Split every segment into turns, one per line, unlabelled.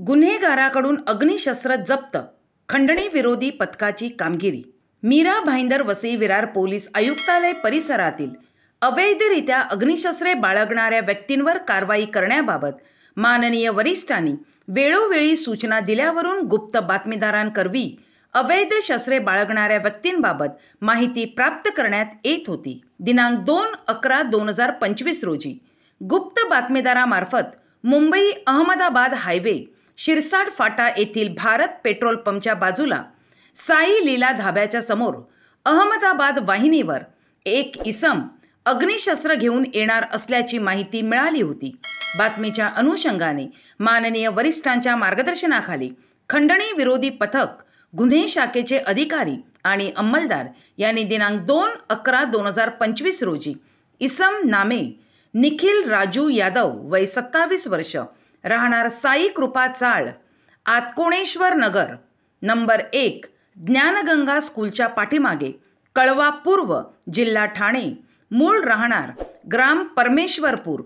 गुन्हेगाराकडून अग्निशस्त्र जप्त, खंडणी विरोधी पथकाची कामगिरी। मीरा भाईंदर वसई विरार पोलीस आयुक्तालय परिसरातील अवैधरित्या अग्निशस्त्रे बाळगणाऱ्या व्यक्तींवर कारवाई करण्याबाबत माननीय वरिष्ठांनी वेळोवेळी सूचना दिल्यावरून गुप्त बातमीदारांकरवी अवैध शस्त्रे बाळगणाऱ्या व्यक्तींबाबत माहिती प्राप्त करण्यात येत होती। दिनांक 2/11/2025 रोजी गुप्त बातमीदारामार्फत मुंबई अहमदाबाद हायवे शिरसाट फाटा येथील भारत पेट्रोल पंपच्या बाजूला साई लीला धाब्याच्या समोर अहमदाबाद वाहिनीवर एक इसम अग्निशस्त्र घेऊन येणार असल्याची माहिती मिळाली होती। बातमीच्या अनुषंगाने माननीय वरिष्ठांच्या मार्गदर्शनाखाली खंडणी विरोधी पथक, गुन्हे शाखेचे अधिकारी आणि अंमलदार यांनी दिनांक 2/11/2025 रोजी इसम नामे निखिल राजू यादव वय 27 वर्ष, राहणार साई कृपा चाळ, आतकोणेश्वर नगर, नंबर 1, ज्ञानगंगा स्कूलच्या पाठीमागे, कळवा पूर्व, जिल्हा ठाणे, मूळ राहणार ग्राम परमेश्वरपूर,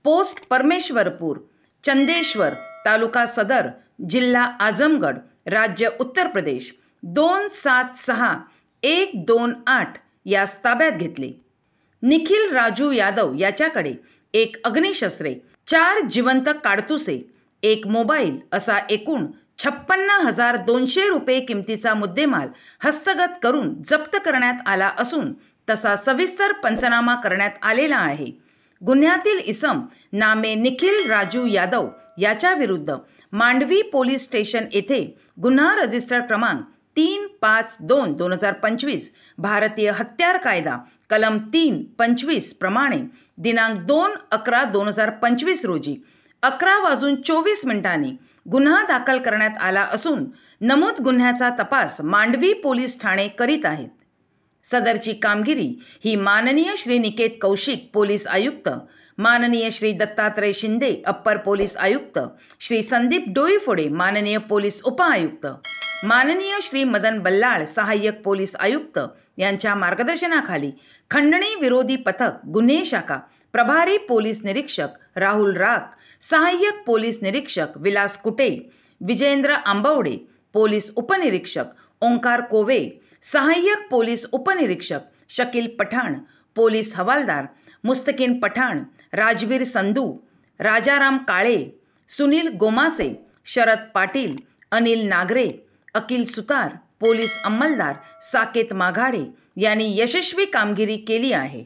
पोस्ट परमेश्वरपूर, चंदेश्वर, तालुका सदर, जिल्हा आजमगड, राज्य उत्तर प्रदेश 276128 यास ताब्यात घेतले। निखिल राजू यादव याच्याकडे एक अग्निशस्त्रे, 4 जिवंत काडतुसे, एक मोबाईल असा एकूण 56,200 रुपये किमतीचा मुद्देमाल हस्तगत करून जप्त करण्यात आला असून तसा सविस्तर पंचनामा करण्यात आलेला आहे। गुन्ह्यातील इसम नामे निखिल राजू यादव याच्या विरुद्ध मांडवी पोलीस स्टेशन येथे गुन्हा रजिस्टर क्रमांक 352/2025 भारतीय हत्यार कायदा कलम 325 प्रमाणे दिनांक 2/11/2025 रोजी 11:24 गुन्हा दाखल करण्यात आला असून नमूद गुन्ह्याचा तपास मांडवी पोलीस ठाणे करीत आहेत। सदरची कामगिरी ही माननीय श्री निकेत कौशिक पोलीस आयुक्त, माननीय श्री दत्तात्रय शिंदे अप्पर पोलीस आयुक्त, श्री संदीप डोईफोडे माननीय पोलीस उपआयुक्त, माननीय श्री मदन बल्लाळ सहाय्यक पोलीस आयुक्त यांच्या मार्गदर्शनाखाली खंडणी विरोधी पथक, गुन्हे शाखा, प्रभारी पोलीस निरीक्षक राहुल राख, सहाय्यक पोलीस निरीक्षक विलास कुटे, विजेंद्र आंबवडे, पोलीस उपनिरीक्षक ओंकार कोवे, सहाय्यक पोलीस उपनिरीक्षक शकील पठाण, पोलीस हवालदार मुस्तकीन पठाण, राजवीर संधू, राजाराम काळे, सुनील गोमासे, शरद पाटील, अनिल नागरे, अकिल सुतार, पोलीस अंमलदार साकेत माघाडे यांनी यशस्वी कामगिरी केली आहे।